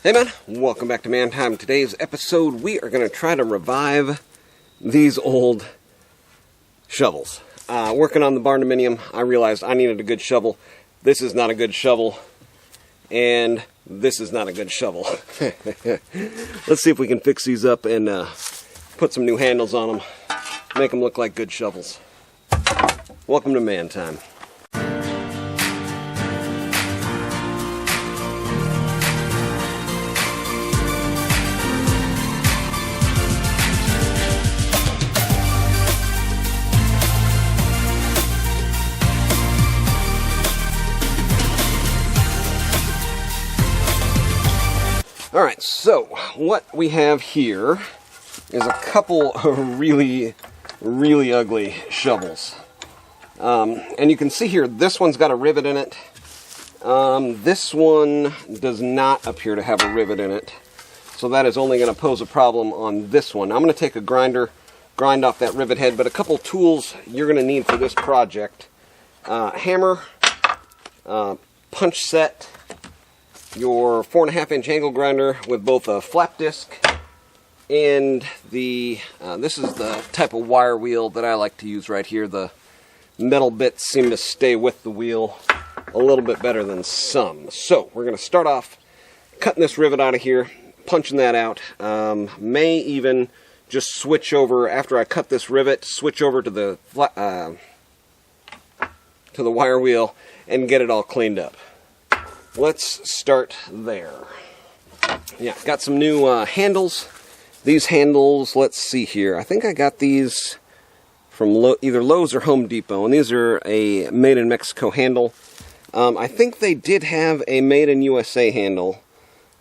Hey man, welcome back to Man Time. Today's episode, we are going to try to revive these old shovels. Working on the Barndominium, I realized I needed a good shovel. This is not a good shovel, and this is not a good shovel. Let's see if we can fix these up and put some new handles on them, make them look like good shovels. Welcome to Man Time. Alright, so what we have here is a couple of really ugly shovels. And you can see here, this one's got a rivet in it. This one does not appear to have a rivet in it. So that is only going to pose a problem on this one. I'm going to take a grinder, grind off that rivet head, but a couple tools you're going to need for this project. Hammer, punch set, your 4.5-inch angle grinder with both a flap disc and this is the type of wire wheel that I like to use right here. The metal bits seem to stay with the wheel a little bit better than some. So we're going to start off cutting this rivet out of here, punching that out. May even just switch over, after I cut this rivet, switch over to the wire wheel and get it all cleaned up. Let's start there. Yeah, got some new handles. These handles, let's see here. I think I got these from either Lowe's or Home Depot, and these are a Made in Mexico handle. I think they did have a Made in USA handle,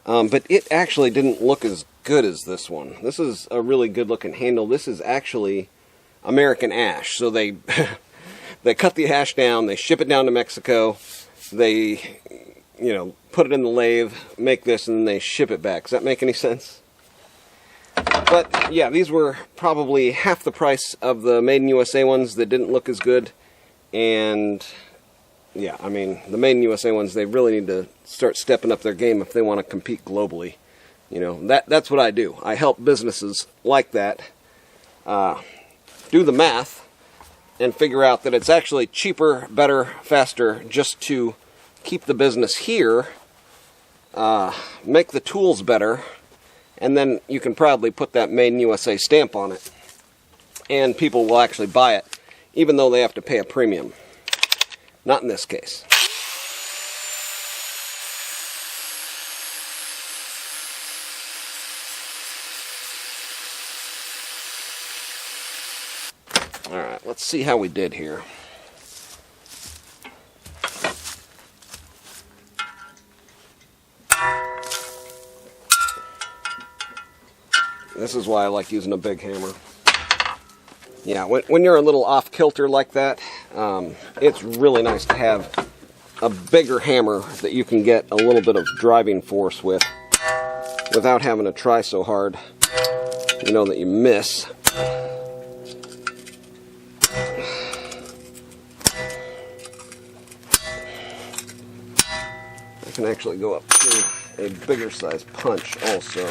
but it actually didn't look as good as this one. This is a really good looking handle. This is actually American ash. So they they cut the ash down, they ship it down to Mexico, they put it in the lathe, make this, and then they ship it back. Does that make any sense? But, yeah, these were probably half the price of the Made in USA ones that didn't look as good. And, yeah, I mean, the Made in USA ones, they really need to start stepping up their game if they want to compete globally. That's what I do. I help businesses like that do the math and figure out that it's actually cheaper, better, faster just to keep the business here, make the tools better, and then you can probably put that Made in USA stamp on it, and people will actually buy it, even though they have to pay a premium. Not in this case. Alright, let's see how we did here. This is why I like using a big hammer. Yeah, when you're a little off kilter like that, it's really nice to have a bigger hammer that you can get a little bit of driving force with without having to try so hard, that you miss. I can actually go up to a bigger size punch also.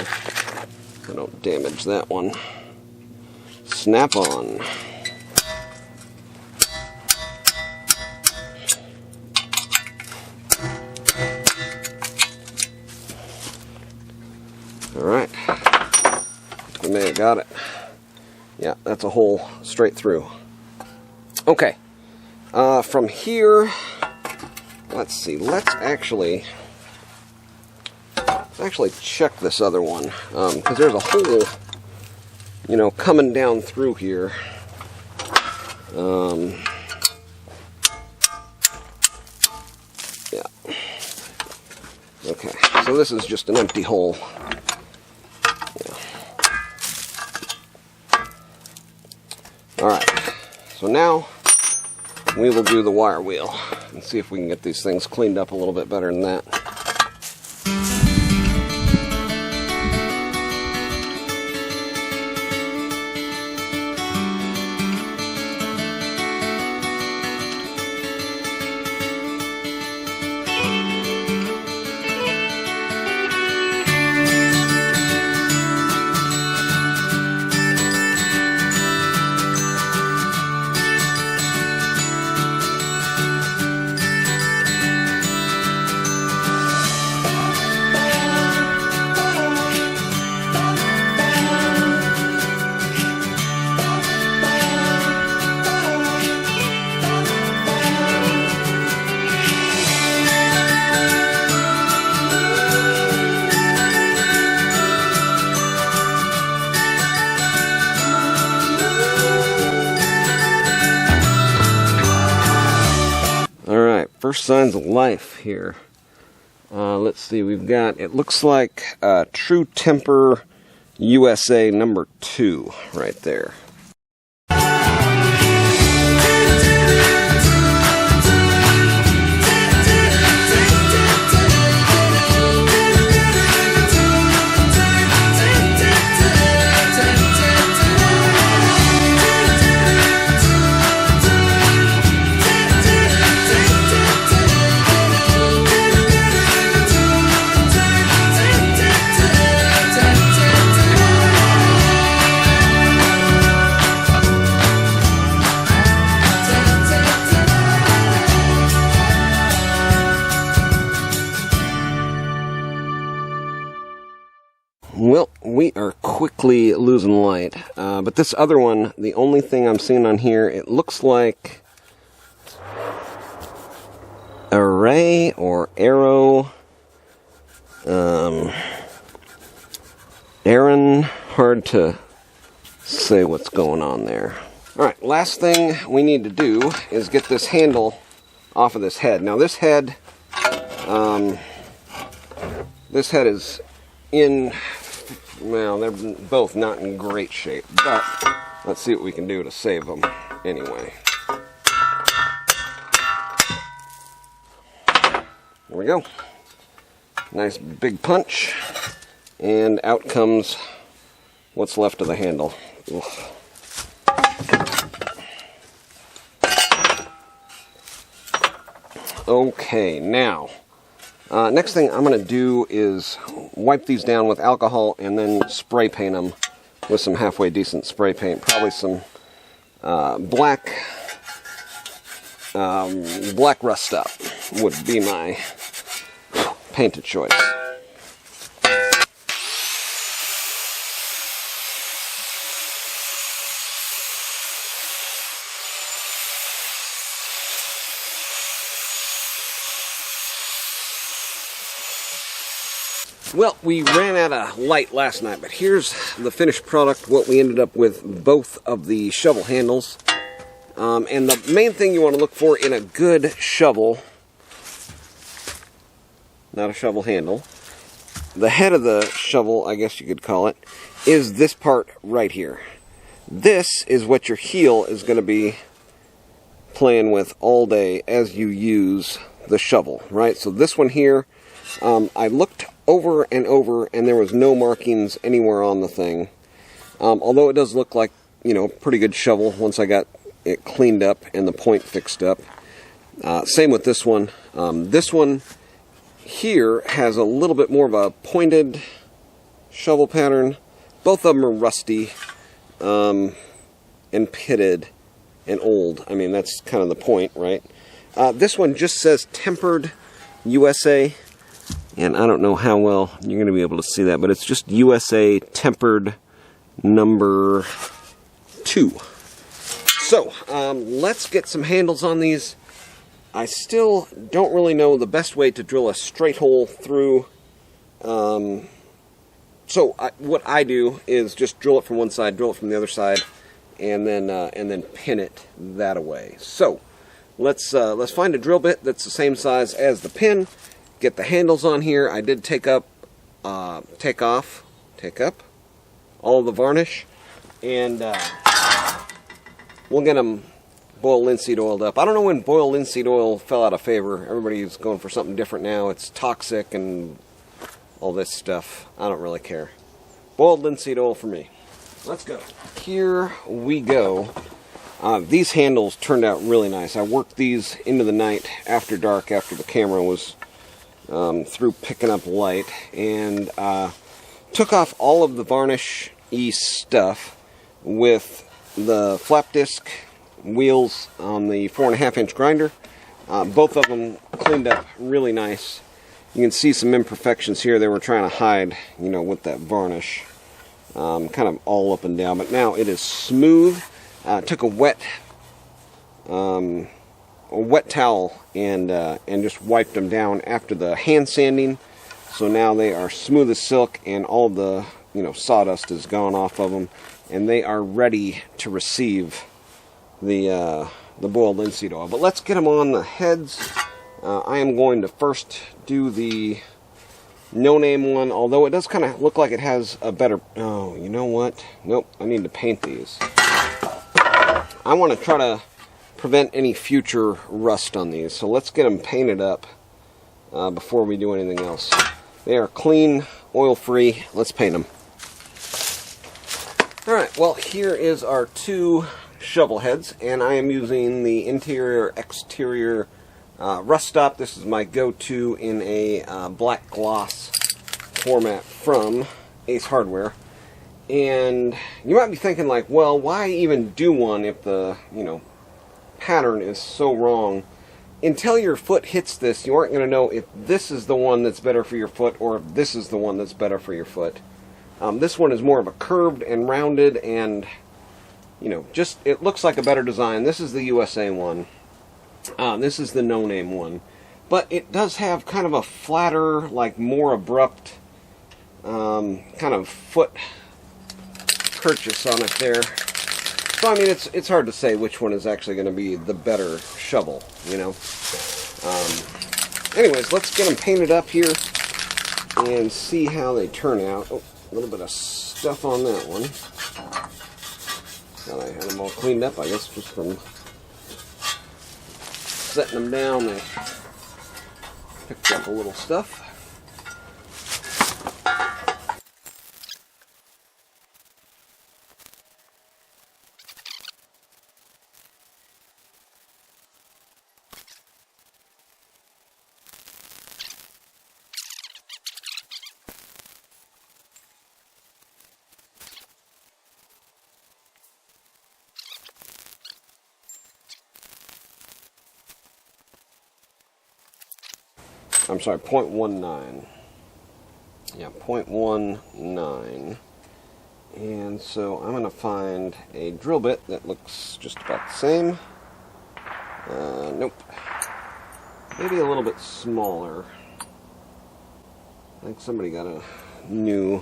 I don't damage that one. Snap on. Alright. We may have got it. Yeah, that's a hole straight through. Okay. From here, let's see. Let's actually check this other one, because there's a hole, coming down through here. Yeah. Okay, so this is just an empty hole. Yeah. Alright, so now we will do the wire wheel and see if we can get these things cleaned up a little bit better than that. first signs of life here. Let's see, we've got, it looks like True Temper USA number 2 right there. Well, we are quickly losing light, but this other one, the only thing I'm seeing on here, it looks like Array or Arrow, Aaron, hard to say what's going on there. Alright, last thing we need to do is get this handle off of this head. Now this head is in, well, they're both not in great shape, but let's see what we can do to save them anyway. There we go. Nice big punch, and out comes what's left of the handle. Ugh. Okay, now, next thing I'm going to do is wipe these down with alcohol and then spray paint them with some halfway decent spray paint. Probably some black Rust Up would be my painted choice. Well, we ran out of light last night, but here's the finished product, what we ended up with both of the shovel handles. And the main thing you want to look for in a good shovel, not a shovel handle, the head of the shovel, I guess you could call it, is this part right here. This is what your heel is going to be playing with all day as you use the shovel, right? So this one here, I looked over and over and there was no markings anywhere on the thing. Although it does look like, you know, pretty good shovel once I got it cleaned up and the point fixed up. Same with this one. This one here has a little bit more of a pointed shovel pattern. Both of them are rusty and pitted and old. I mean, that's kind of the point, right? This one just says Tempered USA. And I don't know how well you're going to be able to see that, but it's just USA Tempered number 2. So, let's get some handles on these. I still don't really know the best way to drill a straight hole through. What I do is just drill it from one side, drill it from the other side, and then pin it that away. So, let's find a drill bit that's the same size as the pin. Get the handles on here. I did take up all of the varnish, and we'll get them boiled linseed oiled up. I don't know when boiled linseed oil fell out of favor. Everybody's going for something different now. It's toxic and all this stuff. I don't really care. Boiled linseed oil for me. Let's go. Here we go. These handles turned out really nice. I worked these into the night after dark, after the camera was through picking up light, and took off all of the varnish-y stuff with the flap disc wheels on the 4.5-inch grinder. Both of them cleaned up really nice. You can see some imperfections here they were trying to hide, you know, with that varnish. Kind of all up and down, but now it is smooth. Took a wet towel and just wiped them down after the hand sanding, so now they are smooth as silk, and all the, you know, sawdust is gone off of them, and they are ready to receive the boiled linseed oil. But let's get them on the heads I am going to first do the no-name one, although it does kind of look like it has a better... Oh, you know what? Nope, I need to paint these. I want to try to prevent any future rust on these, so let's get them painted up before we do anything else. They are clean, oil-free. Let's paint them. Alright, well, here is our two shovel heads, and I am using the interior-exterior Rust Stop. This is my go-to in a black gloss format from Ace Hardware. And you might be thinking, like, well, why even do one if the, pattern is so wrong? Until your foot hits this, you aren't going to know if this is the one that's better for your foot or if this is the one that's better for your foot. This one is more of a curved and rounded and, just, it looks like a better design. This is the USA one. This is the no-name one. But it does have kind of a flatter, like more abrupt kind of foot purchase on it there. So, I mean, it's hard to say which one is actually going to be the better shovel, Anyways, let's get them painted up here and see how they turn out. Oh, a little bit of stuff on that one. Thought I had them all cleaned up, I guess, just from setting them down. They picked up a little stuff. I'm sorry, 0.19. Yeah, 0.19. And so I'm going to find a drill bit that looks just about the same. Nope. Maybe a little bit smaller. I think somebody got a new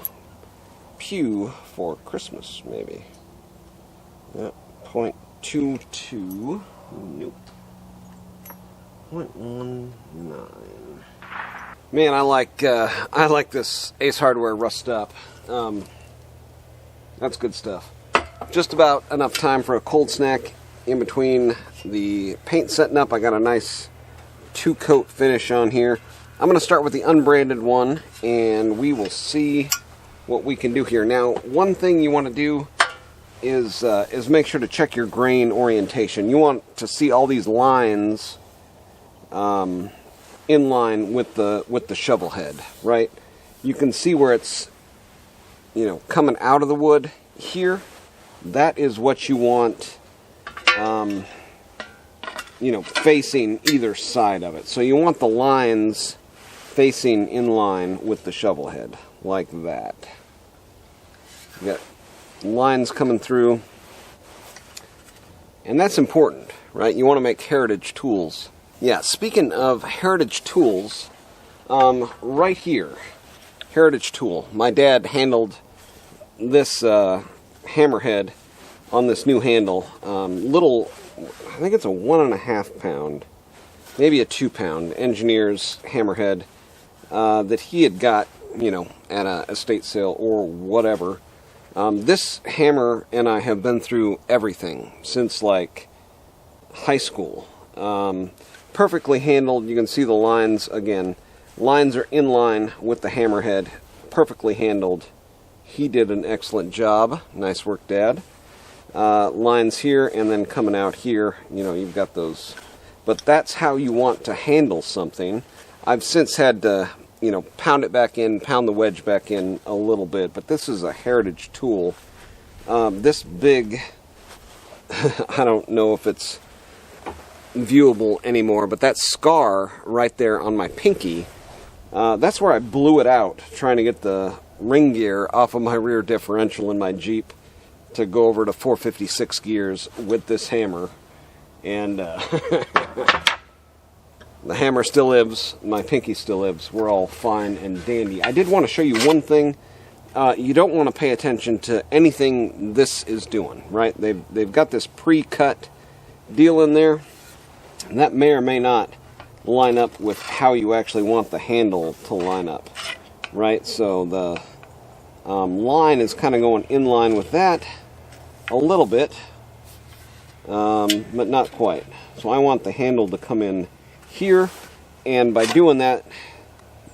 pew for Christmas, maybe. Yeah, 0.22. Nope. 0.19. Man, I like this Ace Hardware Rust Stop. That's good stuff. Just about enough time for a cold snack in between the paint setting up. I got a nice 2-coat finish on here. I'm going to start with the unbranded one, and we will see what we can do here. Now, one thing you want to do is make sure to check your grain orientation. You want to see all these lines in line with the shovel head, right? You can see where it's, coming out of the wood here. That is what you want, facing either side of it. So you want the lines facing in line with the shovel head, like that. You got lines coming through, and that's important, right? You want to make heritage tools. Yeah, speaking of heritage tools, right here, heritage tool. My dad handled this hammerhead on this new handle. Little, I think it's a 1.5 pound, maybe a 2 pound engineer's hammerhead that he had got, at a estate sale or whatever. This hammer and I have been through everything since like high school. Perfectly handled. You can see the lines again. Lines are in line with the hammerhead. Perfectly handled. He did an excellent job. Nice work, Dad. Lines here and then coming out here. You've got those. But that's how you want to handle something. I've since had to, pound it back in, pound the wedge back in a little bit. But this is a heritage tool. This big, I don't know if it's viewable anymore, but that scar right there on my pinky, that's where I blew it out trying to get the ring gear off of my rear differential in my Jeep to go over to 456 gears with this hammer. And the hammer still lives, my pinky still lives. We're all fine and dandy. I did want to show you one thing. You don't want to pay attention to anything this is doing, right? They've got this pre-cut deal in there. And that may or may not line up with how you actually want the handle to line up, right? So the line is kind of going in line with that a little bit, but not quite. So I want the handle to come in here, and by doing that,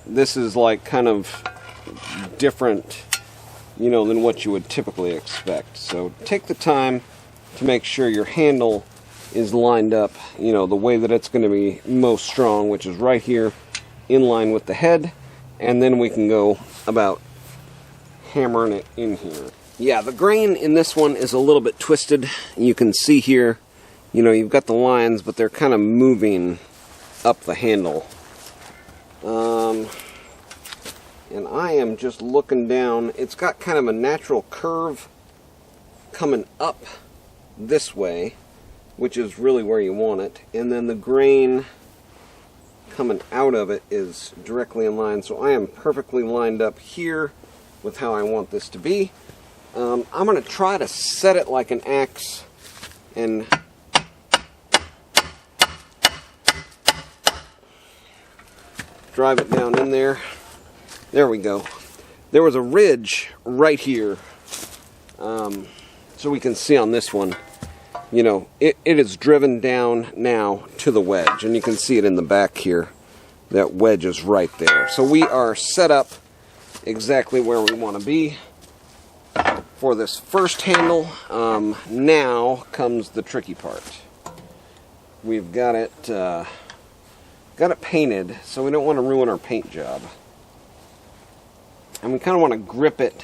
this is like kind of different, you know, than what you would typically expect. So take the time to make sure your handle is lined up, you know, the way that it's going to be most strong, which is right here in line with the head, and then we can go about hammering it in here. Yeah, the grain in this one is a little bit twisted. You can see here, you know, you've got the lines, but they're kind of moving up the handle. And I am just looking down. It's got kind of a natural curve coming up this way, which is really where you want it. And then the grain coming out of it is directly in line. So I am perfectly lined up here with how I want this to be. I'm going to try to set it like an axe and drive it down in there. There we go. There was a ridge right here. So we can see on this one, you know, it is driven down now to the wedge. And you can see it in the back here. That wedge is right there. So we are set up exactly where we want to be for this first handle. Now comes the tricky part. We've got it painted, so we don't want to ruin our paint job. And we kind of want to grip it,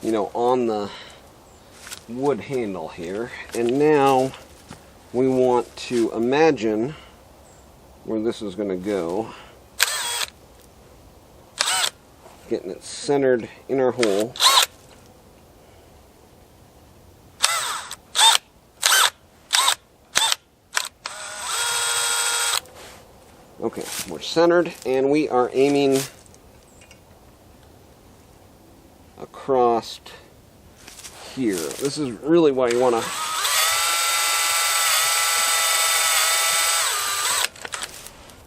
you know, on the wood handle here. And now we want to imagine where this is going to go. Getting it centered in our hole. Okay, we're centered, and we are aiming across here. This is really what you want to...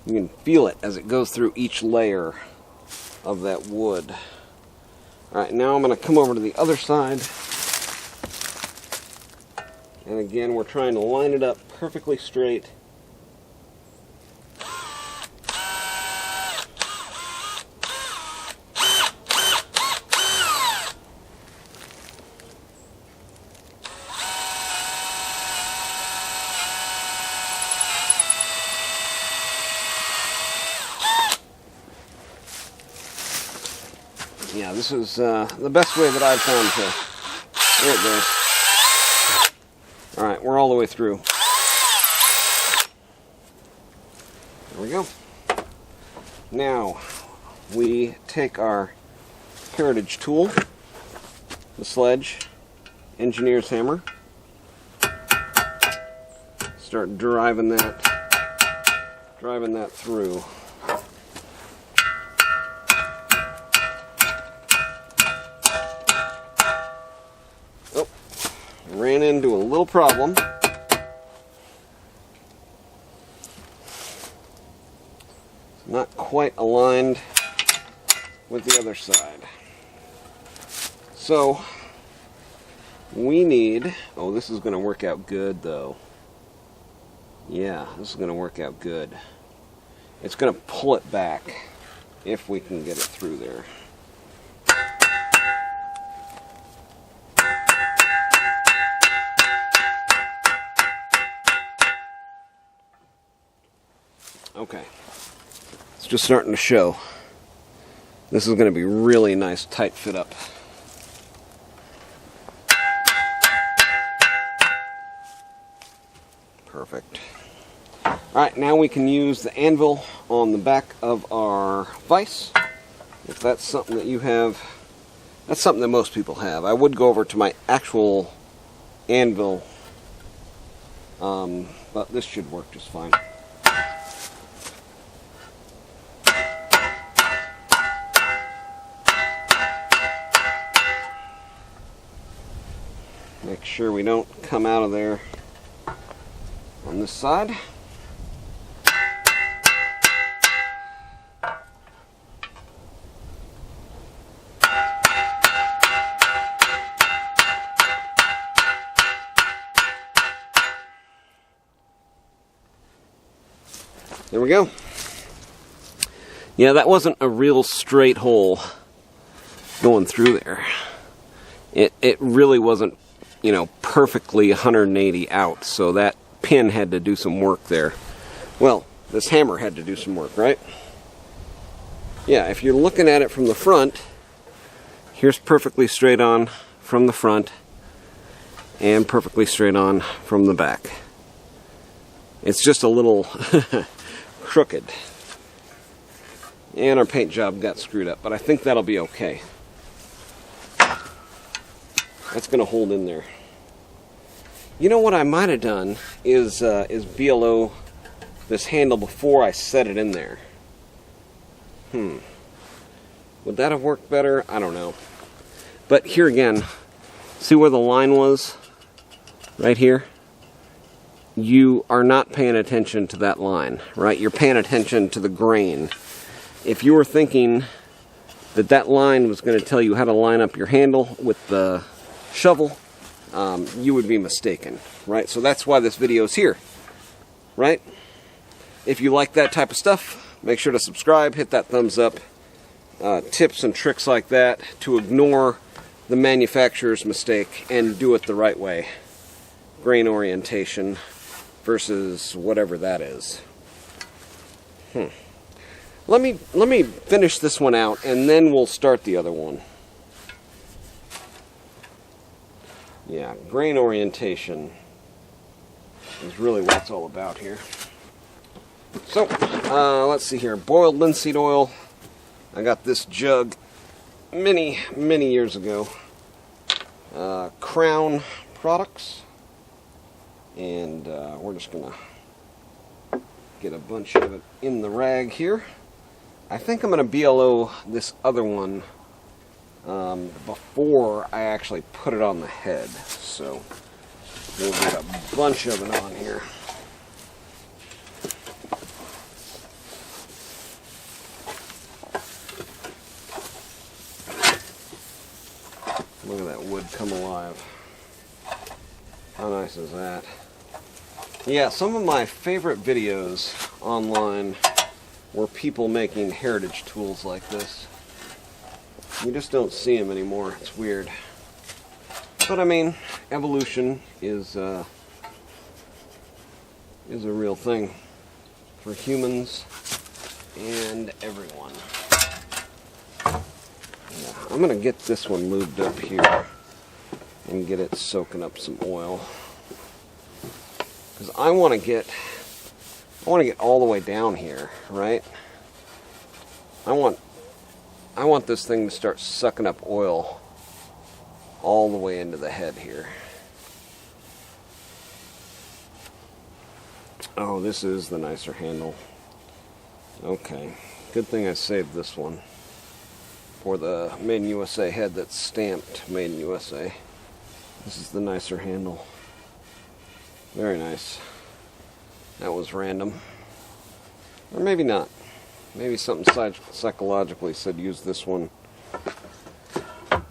You can feel it as it goes through each layer of that wood. Alright, now I'm going to come over to the other side. And again, we're trying to line it up perfectly straight. Yeah, this is the best way that I've found to... There it goes. Alright, we're all the way through. There we go. Now, we take our Heritage tool, the sledge, engineer's hammer, start driving that through. Ran into a little problem. Not quite aligned with the other side. So we need, oh, this is going to work out good though. Yeah, this is going to work out good. It's going to pull it back if we can get it through there. Okay, it's just starting to show. This is going to be really nice tight fit up. Perfect. Alright, now we can use the anvil on the back of our vise. If that's something that you have, that's something that most people have. I would go over to my actual anvil, but this should work just fine. Make sure we don't come out of there on this side. There we go. Yeah, that wasn't a real straight hole going through there. It really wasn't, you know, perfectly 180 out, so that pin had to do some work there. Well, this hammer had to do some work, right? Yeah, if you're looking at it from the front, here's perfectly straight on from the front and perfectly straight on from the back. It's just a little crooked. And our paint job got screwed up, but I think that'll be okay. That's going to hold in there. You know what I might have done is BLO this handle before I set it in there. Would that have worked better? I don't know. But here again, see where the line was? Right here? You are not paying attention to that line, right? You're paying attention to the grain. If you were thinking that that line was going to tell you how to line up your handle with the shovel, you would be mistaken, right? So that's why this video is here, right? If you like that type of stuff, make sure to subscribe, hit that thumbs up. Tips and tricks like that to ignore the manufacturer's mistake and do it the right way. Grain orientation versus whatever that is. Let me finish this one out and then we'll start the other one. Yeah, grain orientation is really what it's all about here. So, let's see here. Boiled linseed oil. I got this jug many years ago. Crown Products. And we're just going to get a bunch of it in the rag here. I think I'm going to BLO this other one before I actually put it on the head. So we'll get a bunch of it on here. Look at that wood come alive. How nice is that? Yeah, some of my favorite videos online were people making heritage tools like this. You just don't see them anymore. It's weird. But I mean, evolution is a real thing for humans and everyone. Yeah, I'm gonna get this one lubed up here and get it soaking up some oil, because I want to get all the way down here, right? I want this thing to start sucking up oil all the way into the head here. Oh, this is the nicer handle. Okay, good thing I saved this one for the Made in USA head that's stamped Made in USA. This is the nicer handle. Very nice. That was random. Or maybe not. Maybe something psychologically said use this one.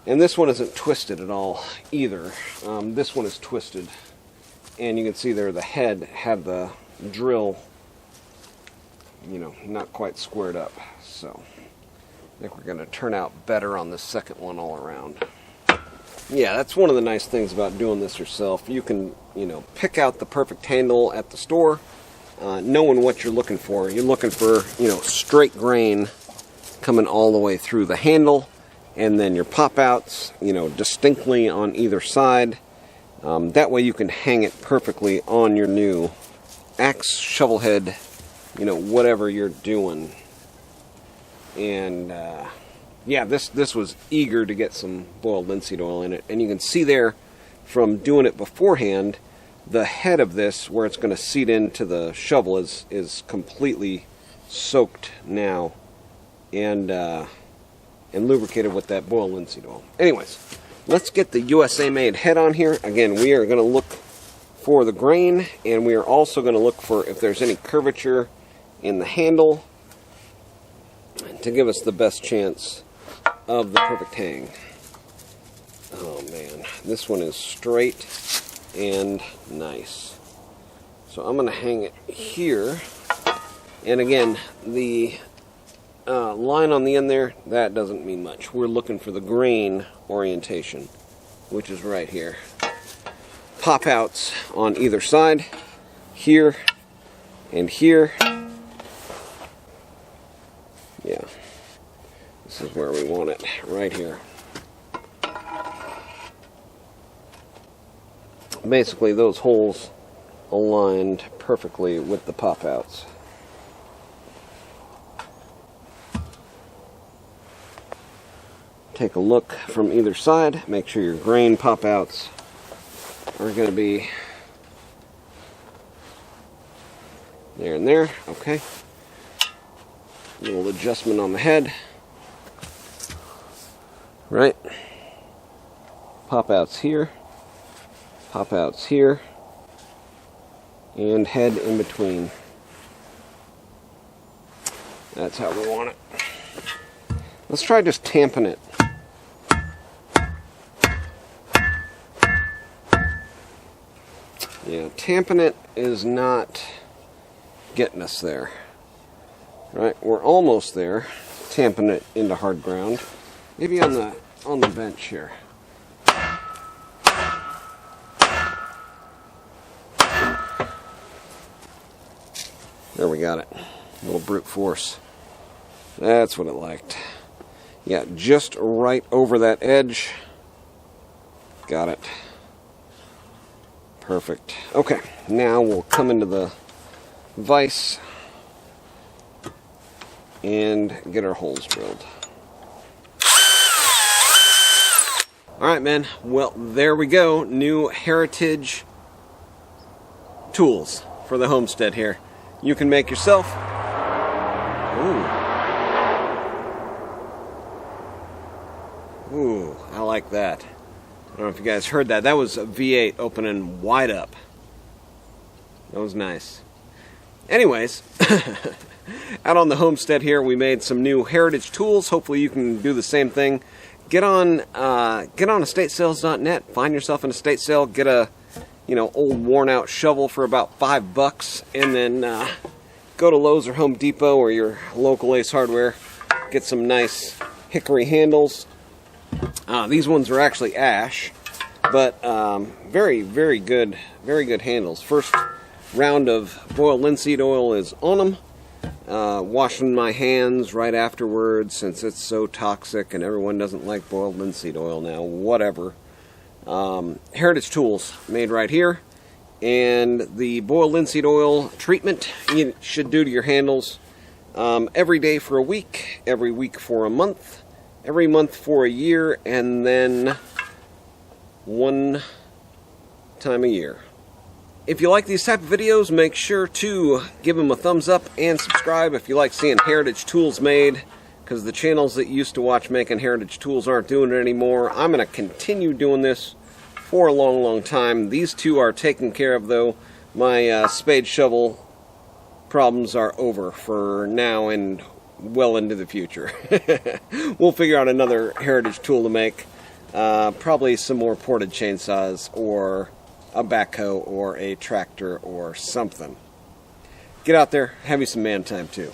And this one isn't twisted at all either. This one is twisted. And you can see there the head had the drill, you know, not quite squared up. So I think we're going to turn out better on the second one all around. Yeah, that's one of the nice things about doing this yourself. You can, you know, pick out the perfect handle at the store, knowing what you're looking for. You're looking for, you know, straight grain coming all the way through the handle, and then your pop-outs, you know, distinctly on either side. That way you can hang it perfectly on your new axe, shovel head, you know, whatever you're doing. And yeah, this was eager to get some boiled linseed oil in it. And you can see there from doing it beforehand, the head of this, where it's going to seat into the shovel, is completely soaked now and lubricated with that boiled linseed oil. Anyways, let's get the USA made head on here. Again, we are going to look for the grain, and we are also going to look for if there's any curvature in the handle to give us the best chance of the perfect hang. Oh man, this one is straight and nice. So I'm going to hang it here And again, the line on the end there, that doesn't mean much. We're looking for the grain orientation, which is right here. Pop outs on either side, here and here. Yeah, this is where we want it, right here. Basically, those holes aligned perfectly with the pop outs. Take a look from either side, make sure your grain pop outs are going to be there and there. Okay. Little adjustment on the head. Right. Pop outs here. Pop outs here. And head in between. That's how we want it. Let's try just tamping it. Yeah, tamping it is not getting us there. Right, we're almost there. Tamping it into hard ground. Maybe on the bench here. There, we got it. A little brute force. That's what it liked. Yeah, just right over that edge. Got it. Perfect. Okay, now we'll come into the vise and get our holes drilled. Alright, man. Well, there we go. New Heritage tools for the homestead here. You can make yourself. Ooh, I like that. I don't know if you guys heard that. That was a V8 opening wide up. That was nice. Anyways, out on the homestead here, we made some new Heritage tools. Hopefully you can do the same thing. Get on estatesales.net. Find yourself an estate sale. Get a old worn out shovel for about $5, and then go to Lowe's or Home Depot or your local Ace Hardware. Get some nice hickory handles. These ones are actually ash, but very, very good handles. First round of boiled linseed oil is on them. Washing my hands right afterwards since it's so toxic and everyone doesn't like boiled linseed oil now. Whatever. Heritage tools made right here, and the boiled linseed oil treatment you should do to your handles every day for a week, every week for a month, every month for a year, and then one time a year. If you like these type of videos, make sure to give them a thumbs up and subscribe if you like seeing Heritage tools made, because the channels that you used to watch making Heritage tools aren't doing it anymore. I'm going to continue doing this for a long, long time. These two are taken care of, though. My spade shovel problems are over for now and well into the future. We'll figure out another Heritage tool to make. Probably some more ported chainsaws or a backhoe or a tractor or something. Get out there, have you some man time too.